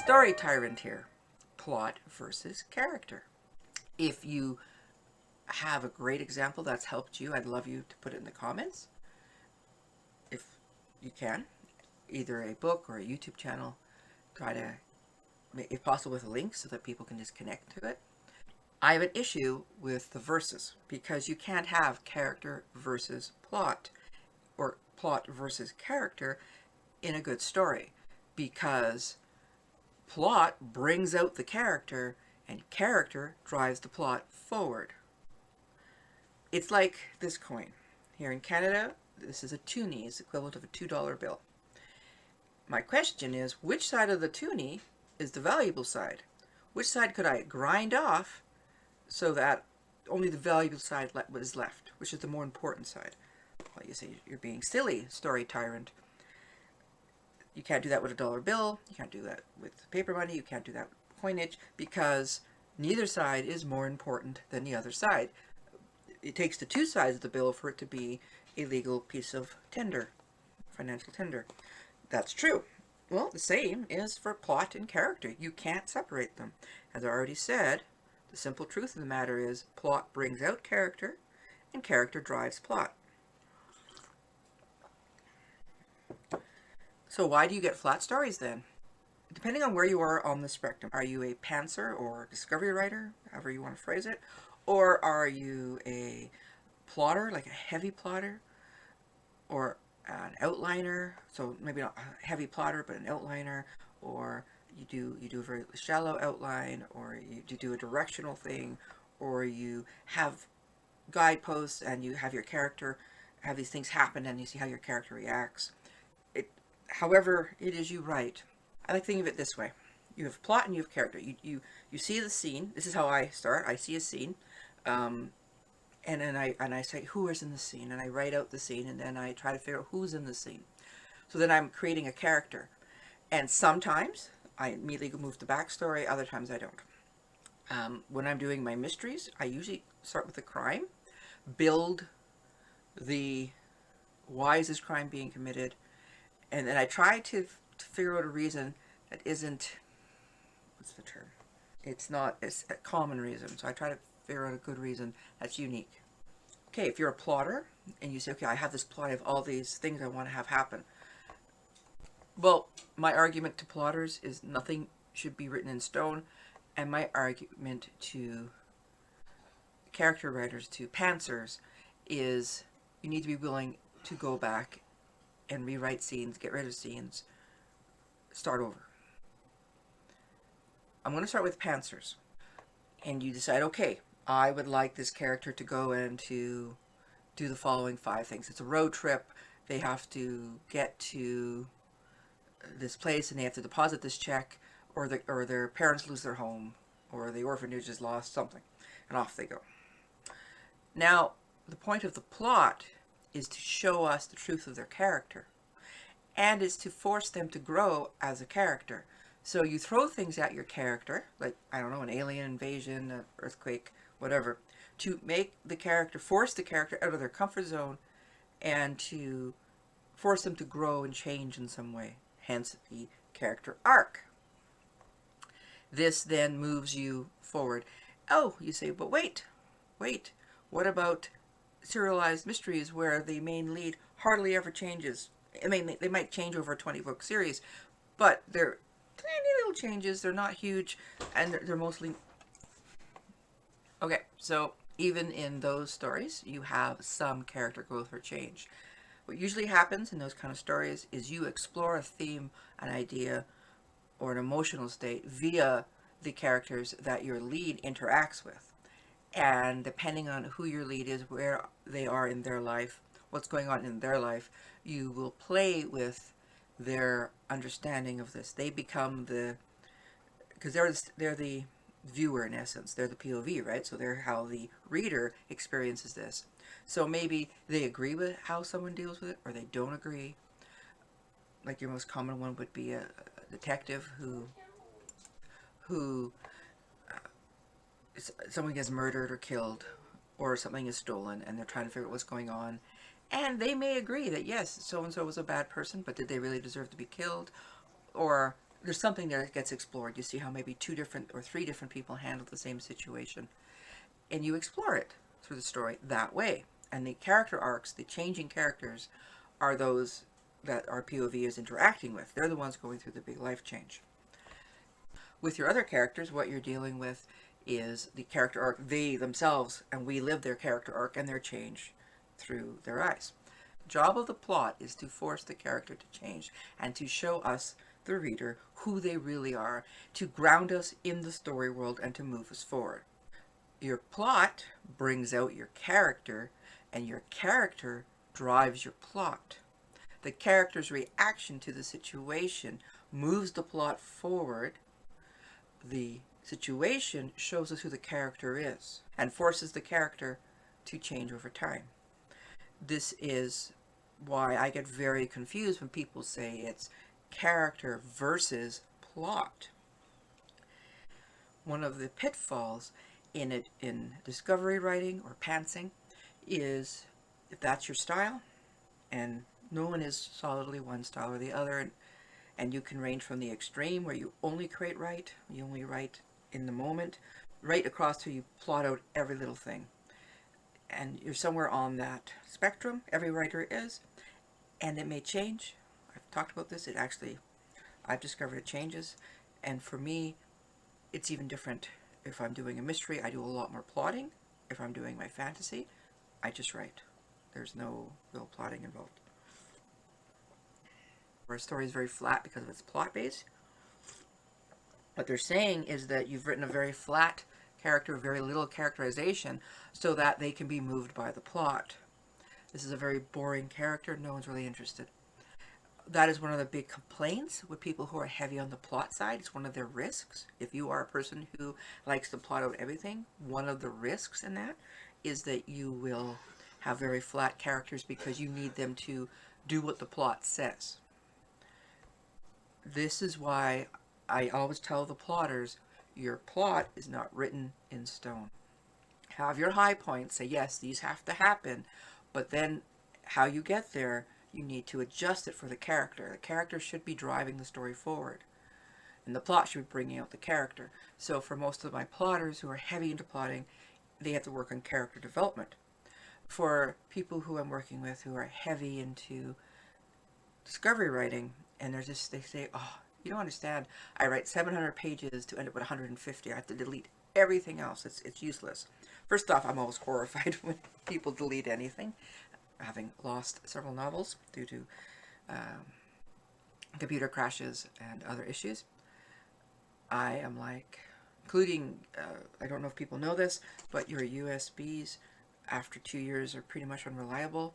story tyrant here. Plot versus character. If you have a great example that's helped you, I'd love you to put it in the comments. If you can, either a book or a YouTube channel, try to, if possible, with a link so that people can just connect to it. I have an issue with the verses because you can't have character versus plot or plot versus character in a good story, because plot brings out the character and character drives the plot forward. It's like this coin. Here in Canada, this is a toonie. It's equivalent of a $2 bill. My question is, which side of the toonie is the valuable side? Which side could I grind off so that only the valuable side was left? Which is the more important side? Well, you say you're being silly, story tyrant. You can't do that with a dollar bill. You can't do that with paper money. You can't do that with coinage, because neither side is more important than the other side. It takes the two sides of the bill for it to be a legal piece of tender, financial tender. That's true. Well, the same is for plot and character. You can't separate them. As I already said, the simple truth of the matter is plot brings out character and character drives plot. So why do you get flat stories then? Depending on where you are on the spectrum. Are you a pantser or discovery writer, however you want to phrase it? Or are you a plotter, like a heavy plotter? Or an outliner, so maybe not a heavy plotter, but an outliner? Or you do a very shallow outline, or you do a directional thing, or you have guideposts and you have your character have these things happen and you see how your character reacts. However it is you write. I like to think of it this way. You have plot and you have character. You see the scene. This is how I start. I see a scene, and then I say who is in the scene, and I write out the scene, and then I try to figure out who's in the scene. So then I'm creating a character, and sometimes I immediately move to backstory. Other times I don't. When I'm doing my mysteries, I usually start with the crime, build the why is this crime being committed, and then I try to figure out a reason that isn't, what's the term? It's not a common reason. So I try to figure out a good reason that's unique. Okay, if you're a plotter and you say, okay, I have this plot of all these things I want to have happen. Well, my argument to plotters is nothing should be written in stone. And my argument to character writers, to pantsers, is you need to be willing to go back and rewrite scenes, get rid of scenes, start over. I'm going to start with pantsers. And you decide, okay, I would like this character to go and to do the following 5 things. It's a road trip. They have to get to this place and they have to deposit this check, or their parents lose their home, or the orphanage is lost, something. And off they go. Now, the point of the plot is to show us the truth of their character, and is to force them to grow as a character. So you throw things at your character, like, I don't know, an alien invasion, an earthquake, whatever, to make the character, force the character out of their comfort zone, and to force them to grow and change in some way, hence the character arc. This then moves you forward. Oh, you say, but wait, what about serialized mysteries where the main lead hardly ever changes? I mean, they might change over a 20-book series, but they're tiny little changes. They're not huge, and they're mostly... Okay, so even in those stories, you have some character growth or change. What usually happens in those kind of stories is you explore a theme, an idea, or an emotional state via the characters that your lead interacts with. And depending on who your lead is, where they are in their life, what's going on in their life, you will play with their understanding of this. They become the, because they're the viewer in essence. They're the POV, right? So they're how the reader experiences this. So maybe they agree with how someone deals with it, or they don't agree. Like your most common one would be a detective who someone gets murdered or killed, or something is stolen, and they're trying to figure out what's going on. And they may agree that yes, so-and-so was a bad person, but did they really deserve to be killed? Or there's something there that gets explored. You see how maybe 2 different or 3 different people handle the same situation, and you explore it through the story that way. And the character arcs, the changing characters, are those that our POV is interacting with. They're the ones going through the big life change. With your other characters, what you're dealing with is the character arc, they themselves, and we live their character arc and their change through their eyes. The job of the plot is to force the character to change and to show us, the reader, who they really are, to ground us in the story world and to move us forward. Your plot brings out your character, and your character drives your plot. The character's reaction to the situation moves the plot forward. The situation shows us who the character is and forces the character to change over time. This is why I get very confused when people say it's character versus plot. One of the pitfalls in discovery writing or pantsing is, if that's your style, and no one is solidly one style or the other, and you can range from the extreme where you only write, you only write in the moment, right across to you plot out every little thing. And you're somewhere on that spectrum, every writer is, and it may change. I've talked about this, I've discovered it changes, and for me, it's even different. If I'm doing a mystery, I do a lot more plotting. If I'm doing my fantasy, I just write. There's no real plotting involved. Where a story is very flat because of its plot base. What they're saying is that you've written a very flat character, very little characterization, so that they can be moved by the plot. This is a very boring character. No one's really interested. That is one of the big complaints with people who are heavy on the plot side. It's one of their risks. If you are a person who likes to plot out everything, one of the risks in that is that you will have very flat characters because you need them to do what the plot says. This is why I always tell the plotters, your plot is not written in stone. Have your high points, say yes, these have to happen, but then how you get there, you need to adjust it for the character. The character should be driving the story forward, and the plot should be bringing out the character. So for most of my plotters who are heavy into plotting, they have to work on character development. For people who I'm working with who are heavy into discovery writing, and they say, oh, you don't understand, I write 700 pages to end up with 150. I have to delete everything else. It's useless. First off, I'm always horrified when people delete anything, having lost several novels due to computer crashes and other issues. I am like, including, I don't know if people know this, but your USBs after 2 years are pretty much unreliable.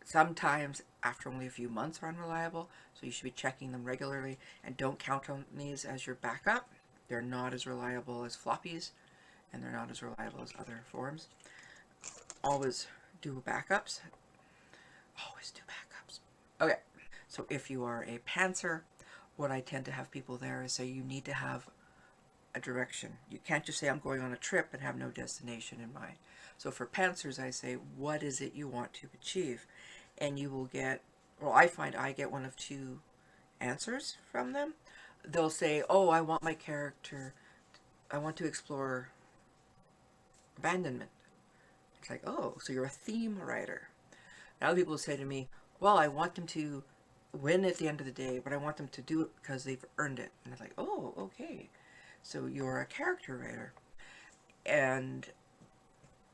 Sometimes after only a few months are unreliable, so you should be checking them regularly, and don't count on these as your backup. They're not as reliable as floppies, and they're not as reliable as other forms. Always do backups. Always do backups. Okay, so if you are a pantser, what I tend to have people there is say you need to have a direction. You can't just say I'm going on a trip and have no destination in mind. So for pantsers, I say, what is it you want to achieve? And you will get, well, I find I get one of 2 answers from them. They'll say, oh, I want my character, I want to explore abandonment. It's like, oh, so you're a theme writer. Now other people say to me, well, I want them to win at the end of the day, but I want them to do it because they've earned it. And it's like, oh, okay. So you're a character writer. And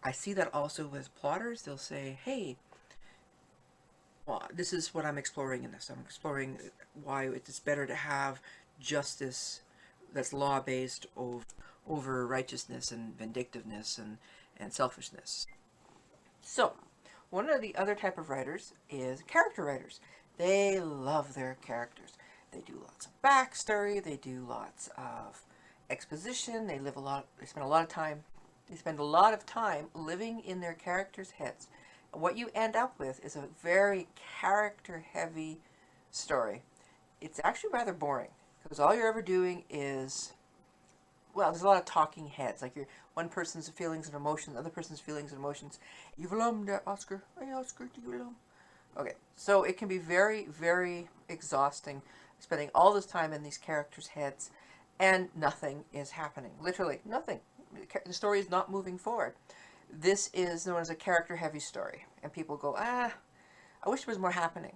I see that also with plotters. They'll say, hey, well, this is what I'm exploring in this. I'm exploring why it's better to have justice that's law-based over righteousness and vindictiveness and selfishness. So, one of the other type of writers is character writers. They love their characters. They do lots of backstory. They do lots of exposition. They spend a lot of time living in their characters' heads. What you end up with is a very character-heavy story. It's actually rather boring because all you're ever doing is, well, there's a lot of talking heads. Like one person's feelings and emotions, the other person's feelings and emotions. You lum there, Oscar. Hey, Oscar, do you lum? Okay, so it can be very, very exhausting spending all this time in these characters' heads and nothing is happening. Literally, nothing. The story is not moving forward. This is known as a character heavy story. And people go, I wish there was more happening.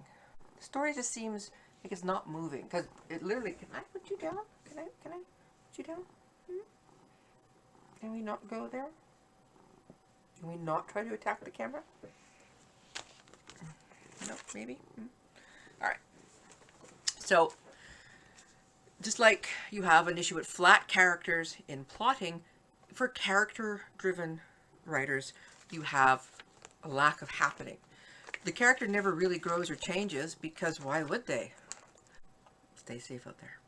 The story just seems like it's not moving. Because it literally, can I put you down? Can I put you down? Can we not go there? Can we not try to attack the camera? No, maybe? Alright. So, just like you have an issue with flat characters in plotting, for character-driven writers, you have a lack of happening. The character never really grows or changes because why would they? Stay safe out there.